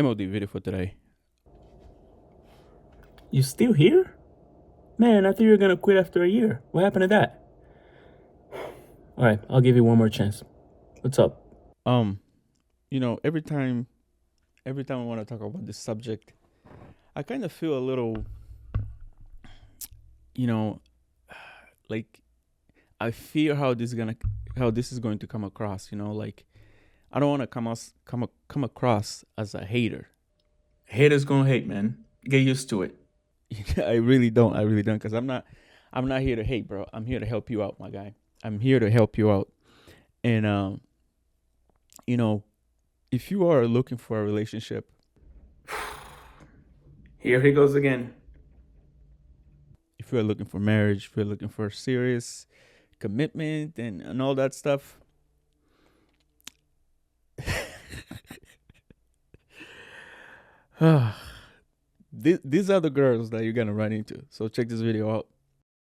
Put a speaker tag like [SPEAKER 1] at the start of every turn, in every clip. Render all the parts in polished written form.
[SPEAKER 1] MLD video for today.
[SPEAKER 2] You still here? Man, I thought you were gonna quit after a year. What happened to that? Alright, I'll give you one more chance. What's up?
[SPEAKER 1] Every time I want to talk about this subject, I kind of feel a little, you know, like I fear how this is going to come across. Like I don't want to come across as a hater.
[SPEAKER 2] Haters gonna hate, man. Get used to it.
[SPEAKER 1] I really don't, because I'm not here to hate, bro. I'm here to help you out, my guy. I'm here to help you out, and if you are looking for a relationship,
[SPEAKER 2] Here he goes again.
[SPEAKER 1] if you're looking for marriage, if you're looking for serious commitment and all that stuff, these are the girls that you're gonna run into. So check this video out.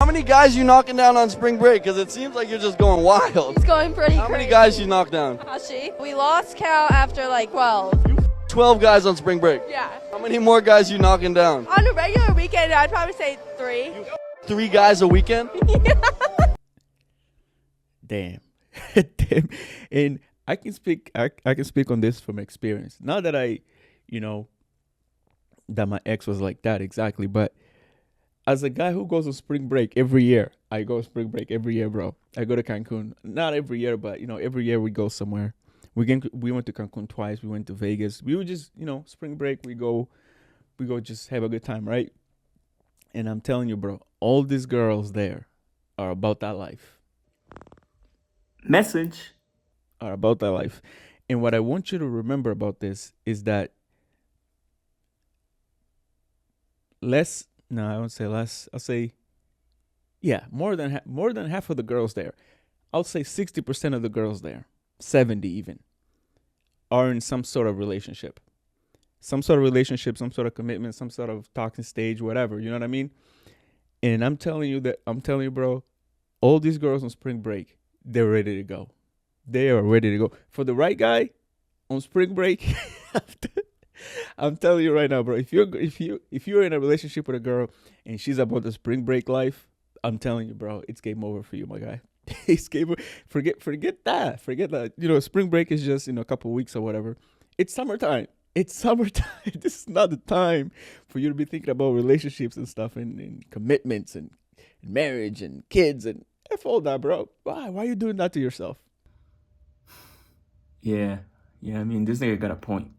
[SPEAKER 3] How many guys you knocking down on spring break? Because it seems like you're just going wild.
[SPEAKER 4] It's going pretty
[SPEAKER 3] How
[SPEAKER 4] crazy.
[SPEAKER 3] many guys you knocked down?
[SPEAKER 4] Hashi. We lost count after like 12.
[SPEAKER 3] 12 guys on spring break.
[SPEAKER 4] Yeah.
[SPEAKER 3] How many more guys you knocking down?
[SPEAKER 4] On a regular weekend, I'd probably say 3.
[SPEAKER 3] 3 guys a weekend?
[SPEAKER 1] Damn. Damn. And I can speak on this from experience. Not that that my ex was like that exactly, but as a guy who goes on spring break every year, I go spring break every year, bro. I go to Cancun. Not every year, but every year we go somewhere. We went to Cancun twice. We went to Vegas. We would just, spring break, we go just have a good time, right? And I'm telling you, bro, all these girls there are about that life.
[SPEAKER 2] Message.
[SPEAKER 1] Are about that life. And what I want you to remember about this is that I won't say less. I'll say, yeah, more than half of the girls there. I'll say 60% of the girls there, 70 even, are in some sort of relationship. Some sort of relationship, some sort of commitment, some sort of talking stage, whatever. You know what I mean? And I'm telling you, bro, all these girls on spring break, they're ready to go. They are ready to go. For the right guy on spring break, I'm telling you right now, bro, if you're in a relationship with a girl and she's about the spring break life, I'm telling you, bro, it's game over for you, my guy. It's game over. Forget that. Forget that. Spring break is just a couple of weeks or whatever. It's summertime. It's summertime. This is not the time for you to be thinking about relationships and stuff and commitments and marriage and kids and F all that, bro. Why are you doing that to yourself?
[SPEAKER 2] Yeah, I mean, this nigga got a point.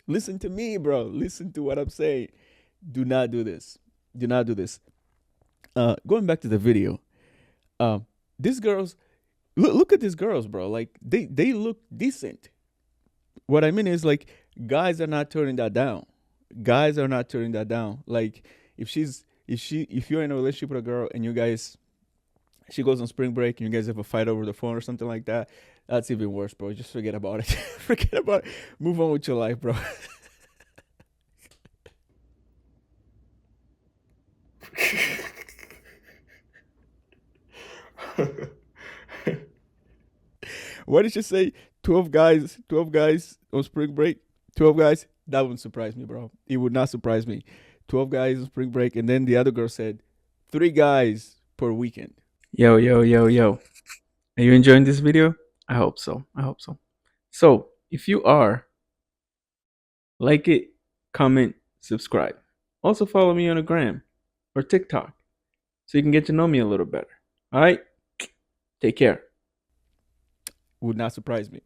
[SPEAKER 1] Listen to me, bro. Listen to what I'm saying. Do not do this. Do not do this. Going back to the video, these girls, look at these girls, bro. Like they look decent. What I mean is, like, guys are not turning that down. Guys are not turning that down. Like if you're in a relationship with a girl and she goes on spring break and you guys have a fight over the phone or something like that, that's even worse, bro. Just forget about it. Forget about it. Move on with your life, bro. What did you say? 12 guys on spring break? 12 guys? That wouldn't surprise me, bro. It would not surprise me. 12 guys on spring break. And then the other girl said 3 guys per weekend.
[SPEAKER 2] Yo. Are you enjoying this video? I hope so. So, if you are, like it, comment, subscribe. Also follow me on the gram or TikTok so you can get to know me a little better. All right? Take care.
[SPEAKER 1] Would not surprise me.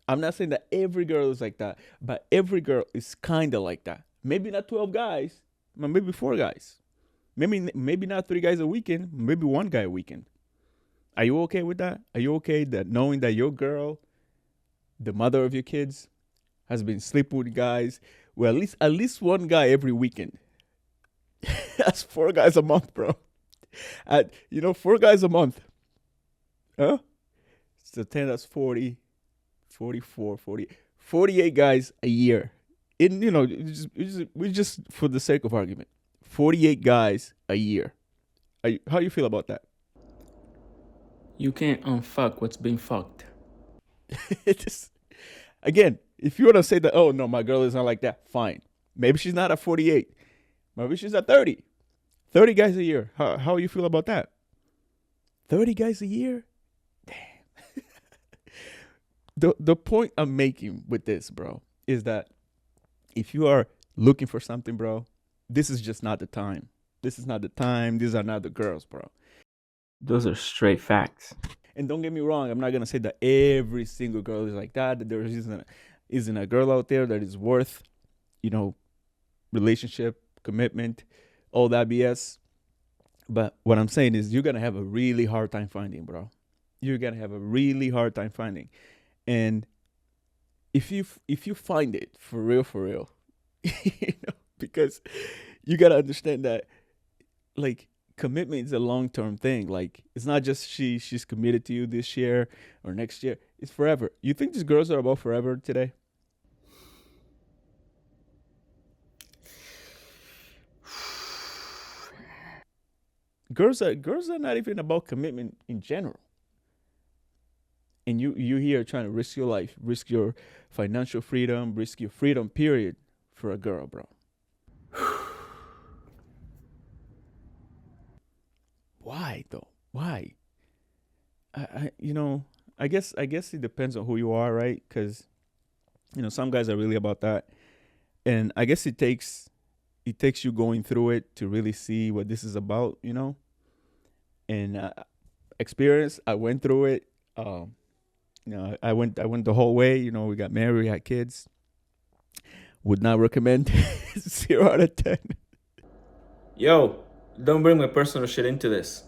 [SPEAKER 1] I'm not saying that every girl is like that, but every girl is kind of like that. Maybe not 12 guys, but maybe 4 guys. Maybe not 3 guys a weekend, maybe 1 guy a weekend. Are you okay with that? Are you okay that knowing that your girl, the mother of your kids, has been sleeping with guys? Well, at least 1 guy every weekend. That's 4 guys a month, bro. 4 guys a month. Huh? So 10, that's 40, 44, 40, 48 guys a year. We just for the sake of argument, 48 guys a year. How you feel about that?
[SPEAKER 2] You can't unfuck what's been fucked.
[SPEAKER 1] Again, If you want to say that, oh no, my girl is not like that, fine. Maybe she's not at 48. Maybe she's at 30. 30 guys a year. How you feel about that? 30 guys a year? Damn. The point I'm making with this, bro, is that if you are looking for something, bro, this is just not the time. This is not the time. These are not the girls, bro.
[SPEAKER 2] Those are straight facts.
[SPEAKER 1] And don't get me wrong, I'm not gonna say that every single girl is like that. That there isn't a girl out there that is worth, relationship, commitment, all that BS. But what I'm saying is, you're gonna have a really hard time finding, bro. You're gonna have a really hard time finding, and if you find it for real, because you gotta understand that, like, commitment is a long-term thing. Like, it's not just she's committed to you this year or next year. It's forever. You think these girls are about forever today? Girls are not even about commitment in general. And you here trying to risk your life, risk your financial freedom, risk your freedom, period, for a girl, bro. Why though? Why? I guess it depends on who you are, right? Because some guys are really about that, and I guess it takes you going through it to really see what this is about, And experience, I went through it. I went the whole way. We got married, we had kids. Would not recommend. 0 out of 10.
[SPEAKER 2] Yo, don't bring my personal shit into this.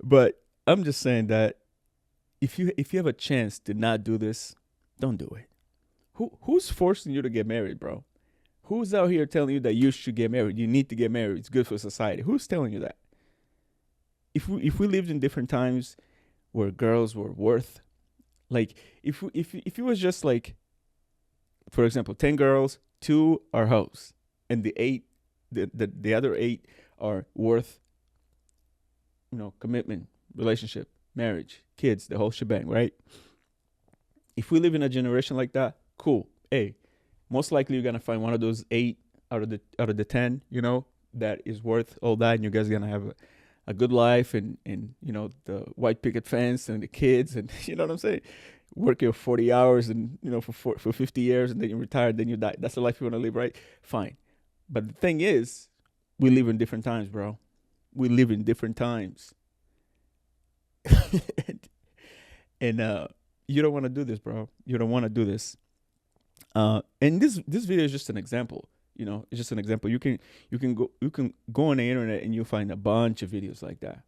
[SPEAKER 1] But I'm just saying that if you have a chance to not do this, don't do it. Who's forcing you to get married, bro? Who's out here telling you that you should get married? You need to get married. It's good for society. Who's telling you that? If we lived in different times where girls were worth, like, if it was just like, for example, 10 girls, 2 are hoes, and the other 8 are worth, commitment, relationship, marriage, kids, the whole shebang, right? If we live in a generation like that, cool. Hey, most likely you're gonna find one of those 8 out of the 10, that is worth all that, and you guys are gonna have a good life, and the white picket fence and the kids, and you know what I'm saying, work your 40 hours and for 50 years, and then you retire, then you die. That's the life you want to live, right? Fine. But the thing is, we live in different times, bro. We live in different times. and you don't want to do this, bro. You don't want to do this. And this video is just an example. It's just an example. You can go on the internet and you'll find a bunch of videos like that.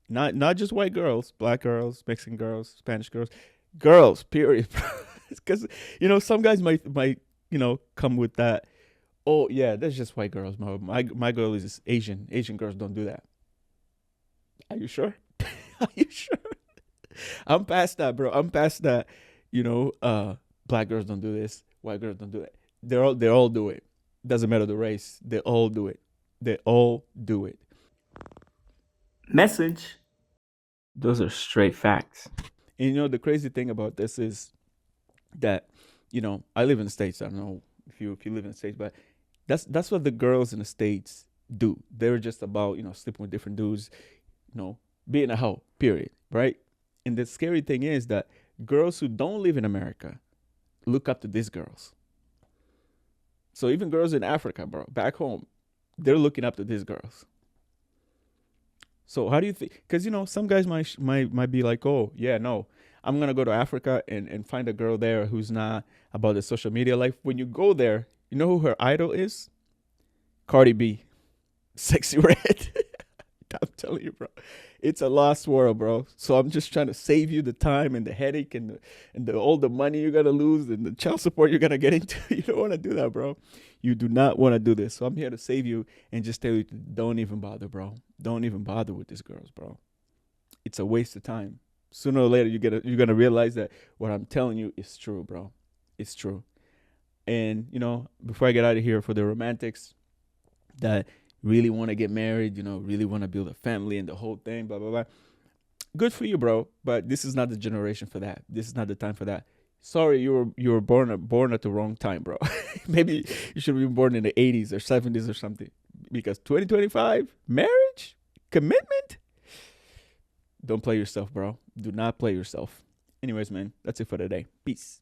[SPEAKER 1] Not just white girls, black girls, Mexican girls, Spanish girls, period. Because some guys might come with that. Oh yeah, that's just white girls. My girl is Asian. Asian girls don't do that. Are you sure? Are you sure? I'm past that, bro. I'm past that. Black girls don't do this. White girls don't do that. They all do it. Doesn't matter the race. They all do it. They all do it.
[SPEAKER 2] Message. Those are straight facts.
[SPEAKER 1] And the crazy thing about this is that I live in the States. I don't know if you live in the States, but that's what the girls in the States do. They're just about sleeping with different dudes, being a hoe. Period. Right. And the scary thing is that girls who don't live in America look up to these girls. So even girls in Africa, bro, back home, they're looking up to these girls. So how do you think? Because some guys might be like, oh yeah, no, I'm gonna go to Africa and find a girl there who's not about the social media life. When you go there, you know who her idol is? Cardi B, Sexy Red. I'm telling you, bro, it's a lost world, bro. So I'm just trying to save you the time and the headache and all the money you're gonna lose and the child support you're gonna get into. You don't want to do that, bro. You do not want to do this. So I'm here to save you and just tell you, don't even bother, bro. Don't even bother with these girls, bro. It's a waste of time. Sooner or later, you're gonna realize that what I'm telling you is true, bro. It's true. And before I get out of here, for the romantics that really want to get married, really want to build a family and the whole thing, blah, blah, blah. Good for you, bro. But this is not the generation for that. This is not the time for that. sorry, you were born at the wrong time, bro. Maybe you should have been born in the 80s or 70s or something. Because 2025, marriage, commitment. Don't play yourself, bro. Do not play yourself. Anyways, man, that's it for today. Peace.